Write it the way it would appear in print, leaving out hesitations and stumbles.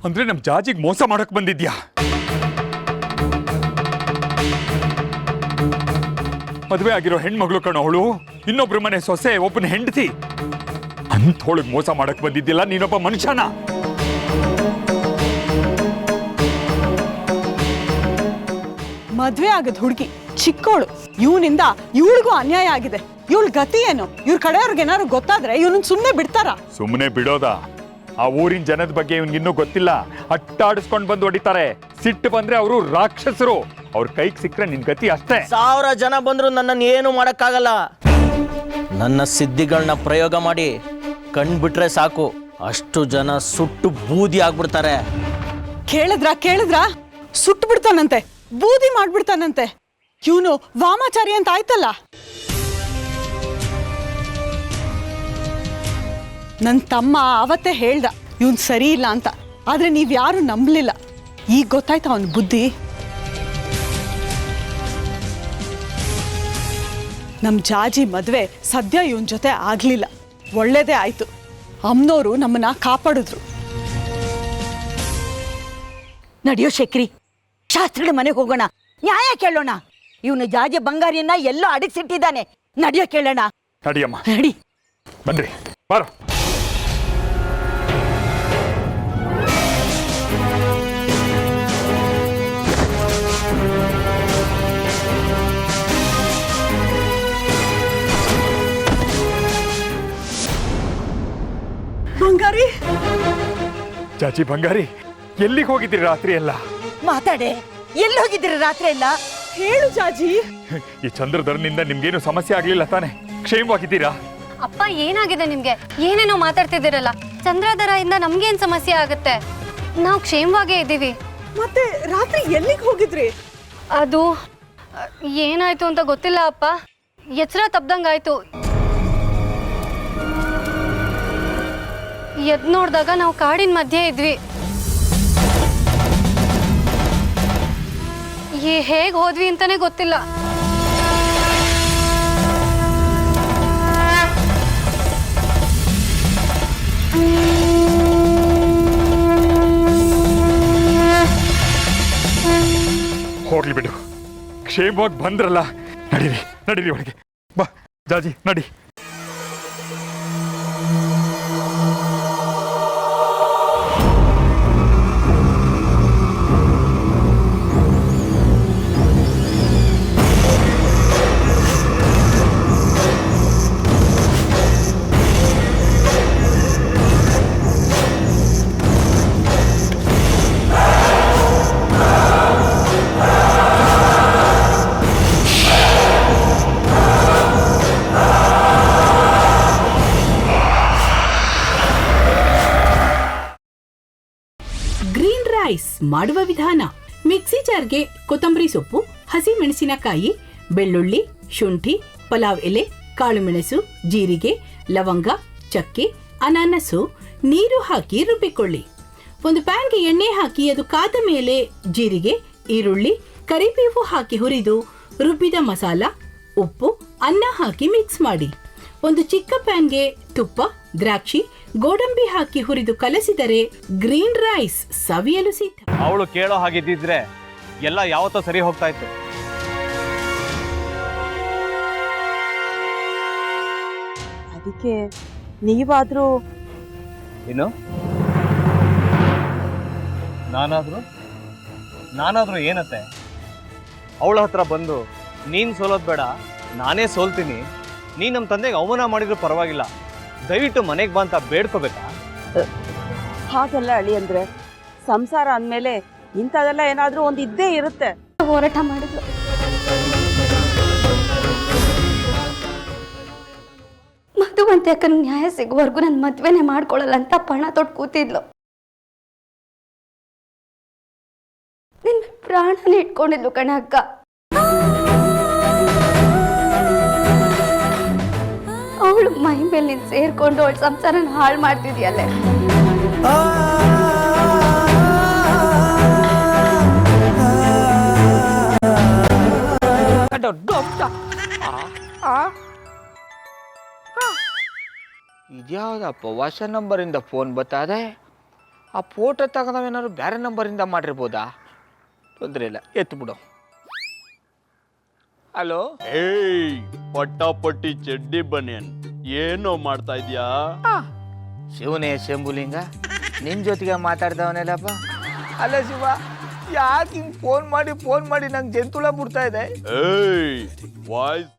ಅಂದ್ರೆ ನಮ್ ಜಾಜಿಗೆ ಮೋಸ ಮಾಡಕ್ ಬಂದಿದ್ಯಾ? ಮದುವೆ ಆಗಿರೋ ಹೆಣ್ಮಗಳು ಕಣೋ ಅವಳು, ಇನ್ನೊಬ್ರು ಮನೆ ಸೊಸೆ, ಒಬ್ಬನ ಹೆಂಡತಿ. ಅಂಥೋಳಗ್ ಮೋಸ ಮಾಡಕ್ ಬಂದಿದ್ದಿಲ್ಲ, ನೀನೊಬ್ಬ ಮನುಷ್ಯನ. ಮದ್ವೆ ಆಗದ ಹುಡುಗಿ ಚಿಕ್ಕವಳು, ಇವನಿಂದ ಇವಳಿಗೂ ಅನ್ಯಾಯ ಆಗಿದೆ. ಇವಳ ಗತಿ ಏನು? ಇವ್ರ ಕಡೆಯವ್ರಿಗೆ ಏನಾದ್ರು ಗೊತ್ತಾದ್ರೆ ಇವನನ್ನ ಸುಮ್ಮನೆ ಬಿಡ್ತಾರ? ಸುಮ್ಮನೆ ಬಿಡೋದ? ಆ ಊರಿನ ಜನದ ಬಗ್ಗೆ ಇವನ್ಗಿನ್ನೂ ಗೊತ್ತಿಲ್ಲ. ಅಟ್ಟಾಡಿಸ್ಕೊಂಡ್ ಬಂದು ಹೊಡಿತಾರೆ. ಸಿಟ್ಟು ಬಂದ್ರೆ ಅವರು ರಾಕ್ಷಸರು. ಅವ್ರ ಕೈಗೆ ಸಿಕ್ಕರೆ ನಿನ್ ಗತಿ ಅಷ್ಟೇ. 1000 ಜನ ಬಂದ್ರು ನನ್ನನ್ನು ಏನು ಮಾಡಕ್ಕಾಗಲ್ಲ. ನನ್ನ ಸಿದ್ಧಿಗಳನ್ನ ಪ್ರಯೋಗ ಮಾಡಿ ಕಣ್ಬಿಟ್ರೆ ಸಾಕು, ಅಷ್ಟು ಜನ ಸುಟ್ಟು ಬೂದಿ ಆಗ್ಬಿಡ್ತಾರೆ. ಕೇಳಿದ್ರ ಸುಟ್ಟು ಬಿಡ್ತಾನಂತೆ, ಬೂದಿ ಮಾಡ್ಬಿಡ್ತಾನಂತೆ. ಇವನು ವಾಮಾಚಾರಿ ಅಂತ ಆಯ್ತಲ್ಲ. ನನ್ನ ತಮ್ಮ ಅವತ್ತೇ ಹೇಳ್ದ ಇವನ್ ಸರಿ ಇಲ್ಲ ಅಂತ, ಆದ್ರೆ ನೀವ್ಯಾರು ನಂಬಲಿಲ್ಲ. ಈಗ ಗೊತ್ತಾಯ್ತಾ ಅವನ ಬುದ್ಧಿ? ನಮ್ ಜಾಜಿ ಮದ್ವೆ ಸದ್ಯ ಇವನ್ ಜೊತೆ ಆಗ್ಲಿಲ್ಲ, ಒಳ್ಳೇದೇ ಆಯ್ತು. ಅಮ್ಮನವರು ನಮ್ಮನ್ನ ಕಾಪಾಡಿದ್ರು. ನಡೆಯೋ ಶಕ್ರಿ, ಶಾಸ್ತ್ರಿಗಳ ಮನೆಗೆ ಹೋಗೋಣ, ನ್ಯಾಯ ಕೇಳೋಣ. ಇವನು ಜಾಜಿ ಬಂಗಾರಿಯನ್ನ ಎಲ್ಲೋ ಅಡಗಿಸಿಟ್ಟಿದ್ದಾನೆ. ನಡೆಯೋ ಕೇಳೋಣ. ನಡಿಯಮ್ಮ, ನಡಿ. ಬನ್ರಿ, ಬಾರೋ. ಬಂಗಾರಿ, ಚಾಚಿ ಬಂಗಾರಿ, ಎಲ್ಲಿಗೆ ಹೋಗಿದ್ದೀರಿ ರಾತ್ರಿ ಎಲ್ಲ? ಮಾತಾಡೆ, ಎಲ್ಲಿ ಹೋಗಿದ್ದೀರಿ ರಾತ್ರಿ ಎಲ್ಲ? ಹೇಳು ಜಾಜಿ. ಈ ಚಂದ್ರಧರನಿಂದ ನಿಮ್ಗೇನು ಸಮಸ್ಯೆ ಆಗ್ಲಿಲ್ಲ ತಾನೆ? ಕ್ಷೇಮವಾಗಿದ್ದೀರಾ? ಅಪ್ಪ, ಏನಾಗಿದೆ ನಿಮ್ಗೆ? ಏನೇನೋ ಮಾತಾಡ್ತಿದ್ದೀರಲ್ಲ. ಚಂದ್ರಧರ ಇಂದ ನಮ್ಗೇನ್ ಸಮಸ್ಯೆ ಆಗುತ್ತೆ? ನಾವು ಕ್ಷೇಮವಾಗೇ ಇದ್ದೀವಿ. ಮತ್ತೆ ರಾತ್ರಿ ಎಲ್ಲಿಗೆ ಹೋಗಿದ್ರಿ? ಅದು ಏನಾಯ್ತು ಅಂತ ಗೊತ್ತಿಲ್ಲ ಅಪ್ಪ. ಎಚ್ಚರ ತಪ್ಪದಂಗಾಯ್ತು. ಎದ್ ನೋಡಿದಾಗ ನಾವು ಕಾಡಿನ ಮಧ್ಯೆ ಇದ್ವಿ. ಹೇಗೆ ಹೋದ್ವಿ ಅಂತಾನೆ ಗೊತ್ತಿಲ್ಲ. ಹೋಗ್ಲಿ ಬಿಡು, ಕ್ಷೇಮವಾಗಿ ಬಂದ್ರಲ್ಲ. ನಡೀರಿ ನಡೀರಿ ಒಳಗೆ ಬಾ. ಜಾಜಿ ನಡಿ. ಮಾಡುವ ವಿಧಾನ: ಮಿಕ್ಸಿ ಜಾರ್ಗೆ ಕೊತ್ತಂಬರಿ ಸೊಪ್ಪು, ಹಸಿ ಮೆಣಸಿನಕಾಯಿ, ಬೆಳ್ಳುಳ್ಳಿ, ಶುಂಠಿ, ಪಲಾವ್ ಎಲೆ, ಕಾಳುಮೆಣಸು, ಜೀರಿಗೆ, ಲವಂಗ, ಚಕ್ಕೆ, ಅನಾನಸು, ನೀರು ಹಾಕಿ ರುಬ್ಬಿಕೊಳ್ಳಿ. ಒಂದು ಪ್ಯಾನ್ಗೆ ಎಣ್ಣೆ ಹಾಕಿ ಅದು ಕಾದ ಮೇಲೆ ಜೀರಿಗೆ, ಈರುಳ್ಳಿ, ಕರಿಬೇವು ಹಾಕಿ ಹುರಿದು ರುಬ್ಬಿದ ಮಸಾಲ, ಉಪ್ಪು, ಅನ್ನ ಹಾಕಿ ಮಿಕ್ಸ್ ಮಾಡಿ. ಒಂದು ಚಿಕ್ಕ ಪ್ಯಾನ್ಗೆ ತುಪ್ಪ, ದ್ರಾಕ್ಷಿ, ಗೋಡಂಬಿ ಹಾಕಿ ಹುರಿದು ಕಲಸಿದರೆ ಗ್ರೀನ್ ರೈಸ್ ಸವಿಯಲು ಸಿದ್ಧ. ಅವಳು ಕೇಳೋ ಹಾಗಿದ್ದಿದ್ರೆ ಎಲ್ಲ ಯಾವತ್ತೋ ಸರಿ ಹೋಗ್ತಾ ಇತ್ತು. ಅದಕ್ಕೆ ನೀವಾದ್ರೂ ಏನು? ನಾನಾದ್ರೂ ಏನತ್ತೆ? ಅವಳ ಹತ್ರ ಬಂದು ನೀನು ಸೋಲೋದು ಬೇಡ, ನಾನೇ ಸೋಲ್ತೀನಿ, ನೀನು ನಮ್ಮ ತಂದೆಗೆ ಅವಮಾನ ಮಾಡಿದ್ರು ಪರವಾಗಿಲ್ಲ, ದಯವಿಟ್ಟು ಮನೆಗೆ ಬಾ ಅಂತ ಬೇಡ್ಕೋಬೇಕಾ? ಹಾಗೆಲ್ಲ ಅಳಿ ಅಂದ್ರೆ ಸಂಸಾರ ಅಂದಮೇಲೆ ಇಂಥದೆಲ್ಲ ಏನಾದ್ರೂ ಒಂದು ಇದ್ದೇ ಇರುತ್ತೆ. ಹೋರಾಟ ಮಾಡಿದ್ಲು. ಮಧುವಂತೆ ಅಕ್ಕನ ನ್ಯಾಯ ಸಿಗುವವರೆಗೂ ನನ್ನ ಮದ್ವೆನೆ ಮಾಡ್ಕೊಳ್ಳಲ್ಲ ಅಂತ ಪಣ ತೊಟ್ಟು ಕೂತಿದ್ಲು. ನಿನ್ನ ಪ್ರಾಣನೇ ಇಟ್ಕೊಂಡಿದ್ಲು ಕಣ ಅಕ್ಕ. ಅವಳು ಮೈ ಮೇಲೆ ನೀನು ಸೇರ್ಕೊಂಡು ಅವಳ ಸಂಸಾರನ ಹಾಳು ಮಾಡ್ತಿದ್ಯಲ್ಲೇ. ಇದ್ಯಾವುದಪ್ಪ ಹೊಸ ನಂಬರಿಂದ ಫೋನ್ ಬರ್ತಾದೆ? ಆ ಫೋಟೋ ತಗೊಂಡವೇನಾದ್ರು ಬೇರೆ ನಂಬರಿಂದ ಮಾಡಿರ್ಬೋದಾ? ತೊಂದರೆ ಇಲ್ಲ, ಎತ್ತು ಬಿಡು. ಹಲೋ, ಏಯ್ ಪಟ್ಟಾಪಟ್ಟಿ ಚಡ್ಡಿ ಬನಿಯನ್ ಏನೋ ಮಾಡ್ತಾ ಇದ್ಯಾ? ಶಿವನೇ ಶಂಭುಲಿಂಗ, ನಿನ್ ಜೊತೆಗೆ ಮಾತಾಡ್ದವನೆಲ್ಲಪ್ಪ. ಅಲ್ಲ ಶಿವ, ಯಾಕೆ ಹಿಂಗ್ ಫೋನ್ ಮಾಡಿ ನಂಗೆ ಜಂತುಳ ಬಿಡ್ತಾ ಇದೆ? ಏಯ್ ವಾಯ್ಸ್